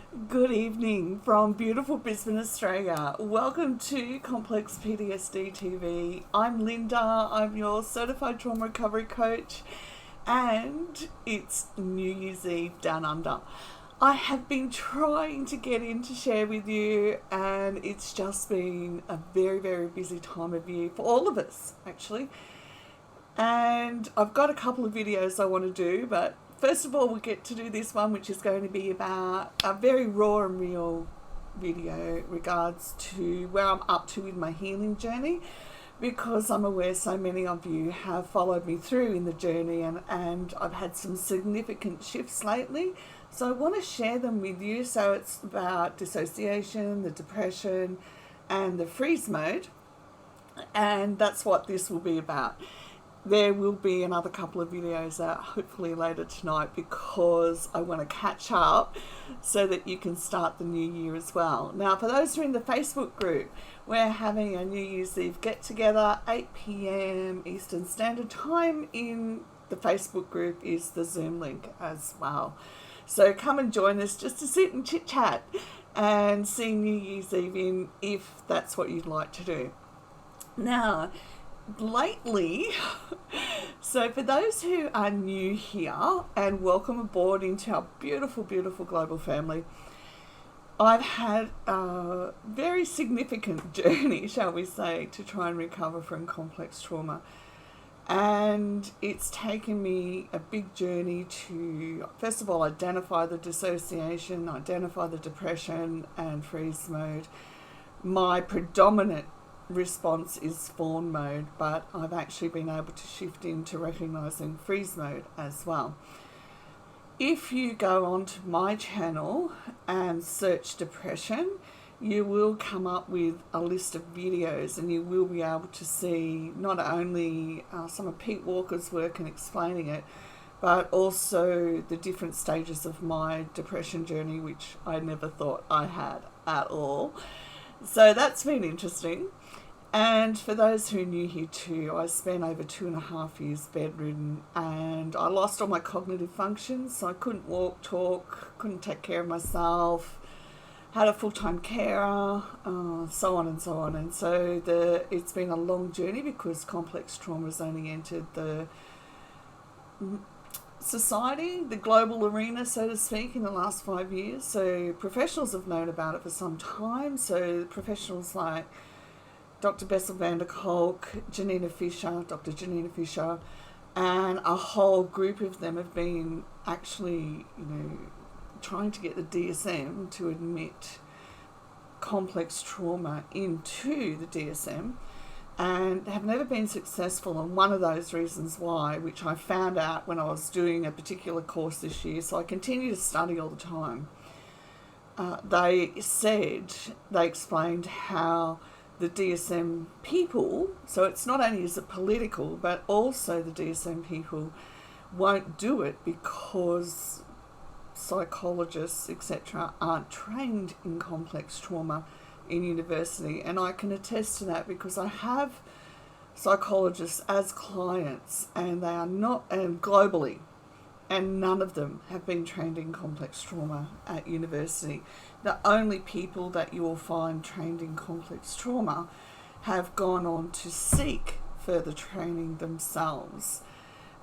Good evening from beautiful Brisbane, Australia. Welcome to Complex PTSD TV. I'm Linda, I'm your certified trauma recovery coach, and it's New Year's Eve down under. I have been trying to get in to share with you, and it's just been a very, very busy time of year for all of us, actually. And I've got a couple of videos I want to do, but first of all, we get to do this one, which is going to be about a very raw and real video regards to where I'm up to with my healing journey, because I'm aware so many of you have followed me through in the journey, and I've had some significant shifts lately. So I want to share them with you. So it's about dissociation, the depression, and the freeze mode. And that's what this will be about. There will be another couple of videos out hopefully later tonight, because I want to catch up so that you can start the new year as well. Now, for those who are in the Facebook group, we're having a New Year's Eve get together, 8 p.m. Eastern Standard Time. In the Facebook group is the Zoom link as well. So come and join us just to sit and chit chat and see New Year's Eve in, if that's what you'd like to do. Now, lately, so for those who are new here, and welcome aboard into our beautiful, beautiful global family, I've had a very significant journey, shall we say, to try and recover from complex trauma. And it's taken me a big journey to, first of all, identify the dissociation, identify the depression and freeze mode. My predominant response is fawn mode, but I've actually been able to shift into recognizing freeze mode as well. If you go onto my channel and search depression, you will come up with a list of videos, and you will be able to see not only some of Pete Walker's work in explaining it, but also the different stages of my depression journey, which I never thought I had at all. So that's been interesting. And for those who are new here too, I spent over 2.5 years bedridden, and I lost all my cognitive functions. So I couldn't walk, talk, couldn't take care of myself, had a full-time carer, so on and so on. And so it's been a long journey, because complex trauma has only entered the society, the global arena, so to speak, in the last 5 years. So professionals have known about it for some time. So professionals like Dr. Bessel van der Kolk, Janina Fisher, Dr. Janina Fisher, and a whole group of them have been actually, trying to get the DSM to admit complex trauma into the DSM, and have never been successful. And one of those reasons why, which I found out when I was doing a particular course this year, so I continue to study all the time, they explained how the DSM people, so it's not only is it political, but also the DSM people won't do it because psychologists, etc., aren't trained in complex trauma in university. And I can attest to that, because I have psychologists as clients, and they are not, and globally, and none of them have been trained in complex trauma at university. The only people that you will find trained in complex trauma have gone on to seek further training themselves.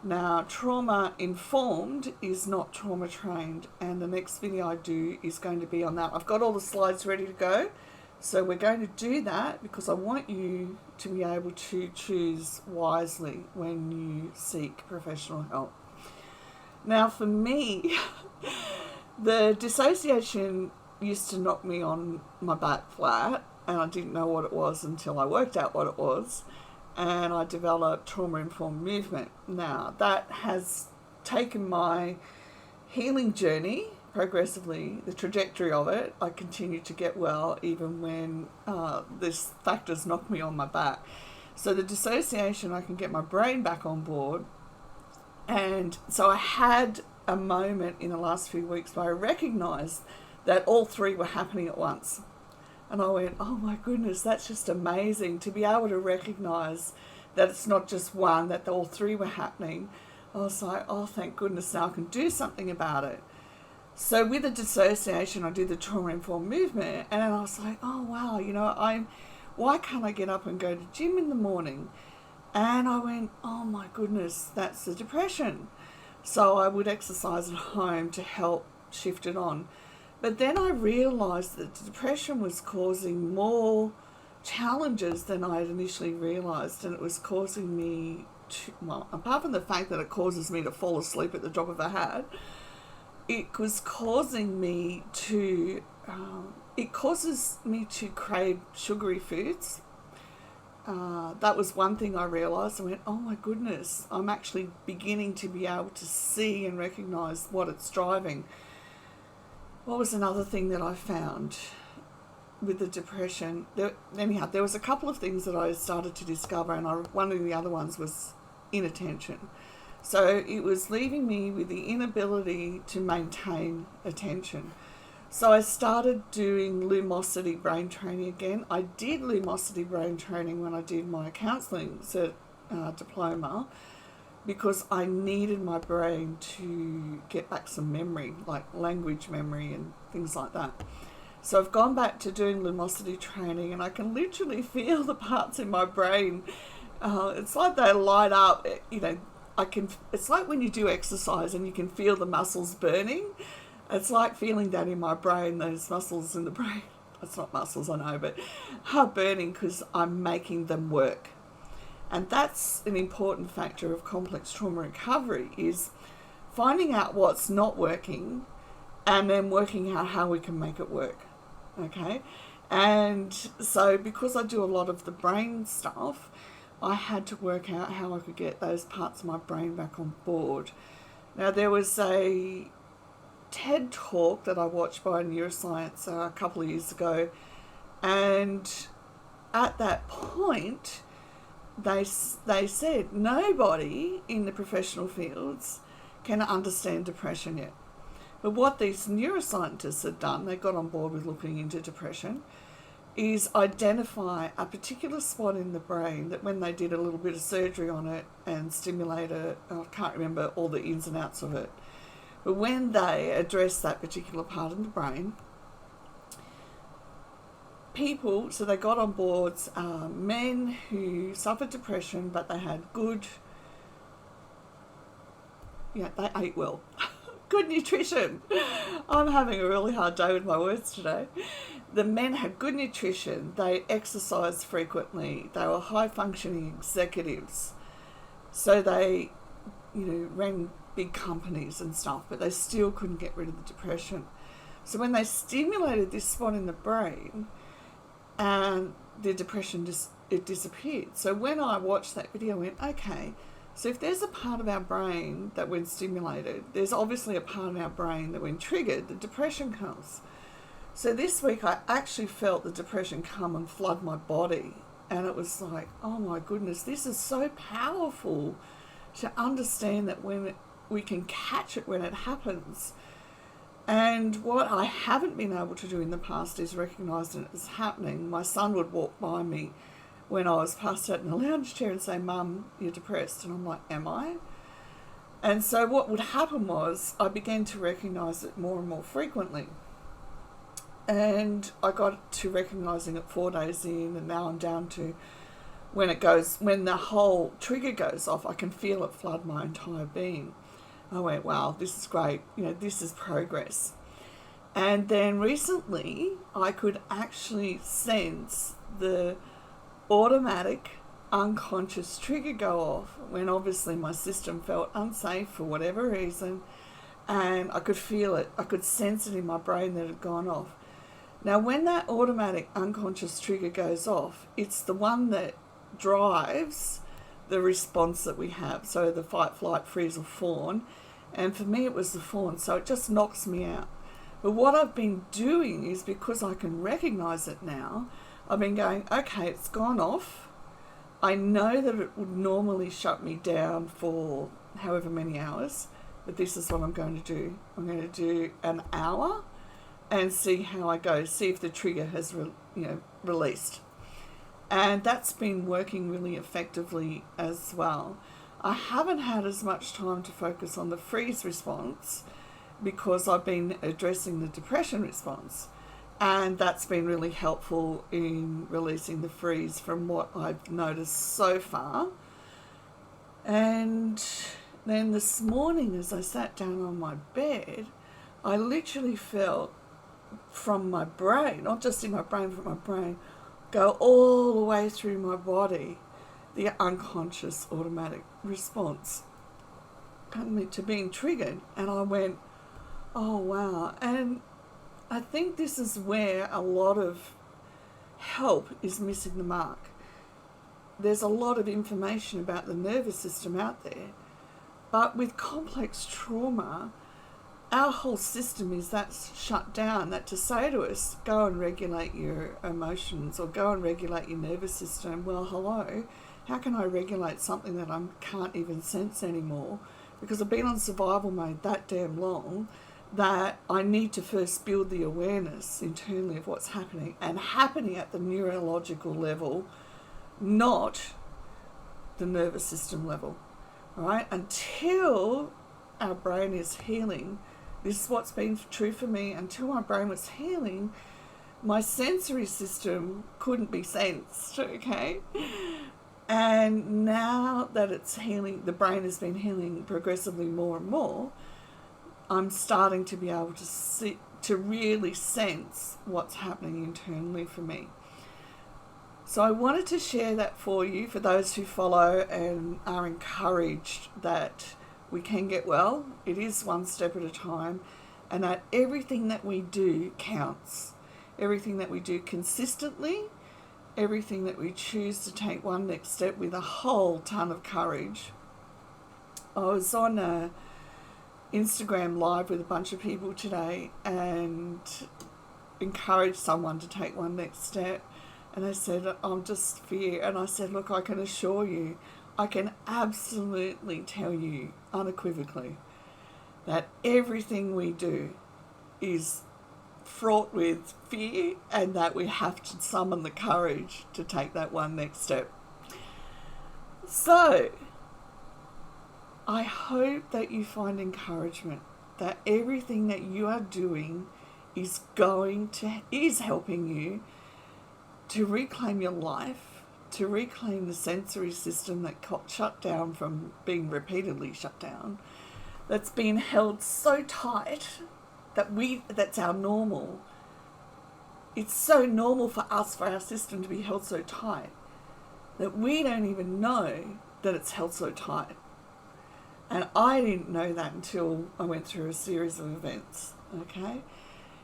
Now, trauma informed is not trauma trained, and the next video I do is going to be on that. I've got all the slides ready to go, so we're going to do that, because I want you to be able to choose wisely when you seek professional help. Now, for me, the dissociation used to knock me on my back flat, and I didn't know what it was until I worked out what it was, and I developed trauma-informed movement. Now, that has taken my healing journey progressively, the trajectory of it. I continue to get well even when this factors knock me on my back. So the dissociation, I can get my brain back on board. And so I had a moment in the last few weeks where I recognised that all three were happening at once. And I went, oh my goodness, that's just amazing to be able to recognise that it's not just one, that all three were happening. I was like, oh, thank goodness, now I can do something about it. So with the dissociation, I did the trauma-informed movement, and I was like, oh wow, why can't I get up and go to gym in the morning? And I went, oh my goodness, that's the depression. So I would exercise at home to help shift it on. But then I realised that the depression was causing more challenges than I had initially realised, and it was causing me to, well, apart from the fact that it causes me to fall asleep at the drop of a hat, it was causing me to, it causes me to crave sugary foods. That was one thing I realised. I went, oh my goodness, I'm actually beginning to be able to see and recognise what it's driving. What was another thing that I found with the depression? There was a couple of things that I started to discover, and one of the other ones was inattention. So it was leaving me with the inability to maintain attention. So I started doing lumosity brain training again. I did lumosity brain training when I did my counselling diploma, because I needed my brain to get back some memory, like language memory and things like that. So I've gone back to doing lumosity training, and I can literally feel the parts in my brain. It's like they light up, it's like when you do exercise and you can feel the muscles burning. It's like feeling that in my brain, those muscles in the brain. It's not muscles, I know, but are burning because I'm making them work. And that's an important factor of complex trauma recovery, is finding out what's not working and then working out how we can make it work. Okay? And so because I do a lot of the brain stuff, I had to work out how I could get those parts of my brain back on board. Now, there was a TED talk that I watched by neuroscience a couple of years ago, and at that point they said nobody in the professional fields can understand depression yet. But what these neuroscientists had done, they got on board with looking into depression, is identify a particular spot in the brain that when they did a little bit of surgery on it and stimulate it, I can't remember all the ins and outs of it, but when they addressed that particular part of the brain, so they got on board men who suffered depression, but they had they ate well. Good nutrition. I'm having a really hard day with my words today. The men had good nutrition, they exercised frequently, they were high functioning executives. So they, ran big companies and stuff, but they still couldn't get rid of the depression. So when they stimulated this spot in the brain, and the depression it disappeared. So when I watched that video, I went, okay, so if there's a part of our brain that when stimulated, there's obviously a part of our brain that when triggered, the depression comes. So this week I actually felt the depression come and flood my body, and it was like, oh my goodness, this is so powerful to understand that when we can catch it when it happens. And what I haven't been able to do in the past is recognise it as happening. My son would walk by me when I was passed out in a lounge chair and say, Mum, you're depressed. And I'm like, am I? And so what would happen was I began to recognise it more and more frequently. And I got to recognising it 4 days in, and now I'm down to when the whole trigger goes off, I can feel it flood my entire being. I went, wow, this is great. This is progress. And then recently, I could actually sense the automatic unconscious trigger go off when obviously my system felt unsafe for whatever reason, and I could feel it. I could sense it in my brain that it had gone off. Now, when that automatic unconscious trigger goes off, it's the one that drives the response that we have. So the fight, flight, freeze or fawn. And for me, it was the fawn. So it just knocks me out. But what I've been doing is, because I can recognize it now, I've been going, okay, it's gone off. I know that it would normally shut me down for however many hours, but this is what I'm going to do. I'm going to do an hour and see how I go, see if the trigger has released. And that's been working really effectively as well. I haven't had as much time to focus on the freeze response because I've been addressing the depression response. And that's been really helpful in releasing the freeze from what I've noticed so far. And then this morning, as I sat down on my bed, I literally felt from my brain, not just in my brain, from my brain, go all the way through my body, the unconscious automatic response to being triggered. And I went, oh wow. And I think this is where a lot of help is missing the mark. There's a lot of information about the nervous system out there, but with complex trauma, our whole system is that's shut down, that to say to us, go and regulate your emotions or go and regulate your nervous system. Well, hello, how can I regulate something that I can't even sense anymore? Because I've been on survival mode that damn long that I need to first build the awareness internally of what's happening, and happening at the neurological level, not the nervous system level, right? Until our brain is healing, this is what's been true for me, until my brain was healing, my sensory system couldn't be sensed, okay? And now that it's healing, the brain has been healing progressively more and more, I'm starting to be able to really sense what's happening internally for me. So I wanted to share that for you, for those who follow and are encouraged that we can get well. It is one step at a time, and that everything that we do counts. Everything that we do consistently, everything that we choose to take one next step with a whole ton of courage. I was on a Instagram live with a bunch of people today and encouraged someone to take one next step. And I said, I'm just fear. And I said, look, I can assure you, I can absolutely tell you unequivocally that everything we do is fraught with fear, and that we have to summon the courage to take that one next step. So I hope that you find encouragement, that everything that you are doing is helping you to reclaim your life, to reclaim the sensory system that got shut down from being repeatedly shut down, that's been held so tight that's our normal. It's so normal for us, for our system to be held so tight, that we don't even know that it's held so tight. And I didn't know that until I went through a series of events, okay?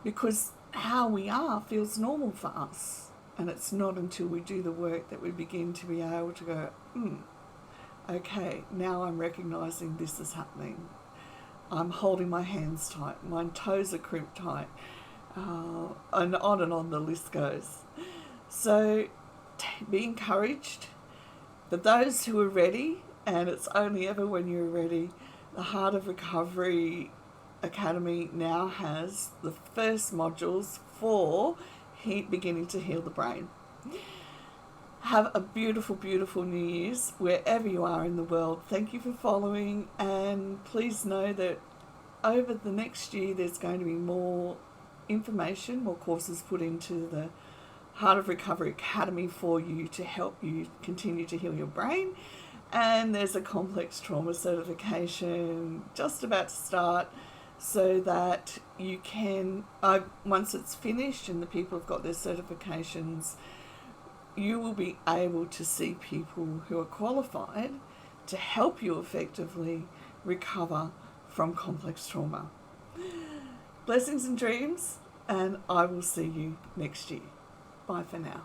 Because how we are feels normal for us. And it's not until we do the work that we begin to be able to go, okay, now I'm recognizing this is happening. I'm holding my hands tight, my toes are crimped tight, and on the list goes. So be encouraged. For those who are ready, and it's only ever when you're ready, the Heart of Recovery Academy now has the first modules for beginning to heal the brain. Have a beautiful, beautiful New Year's wherever you are in the world. Thank you for following, and please know that over the next year there's going to be more information, more courses put into the Heart of Recovery Academy for you to help you continue to heal your brain. And there's a complex trauma certification just about to start, so that you can, once it's finished and the people have got their certifications, you will be able to see people who are qualified to help you effectively recover from complex trauma. Blessings and dreams, and I will see you next year. Bye for now.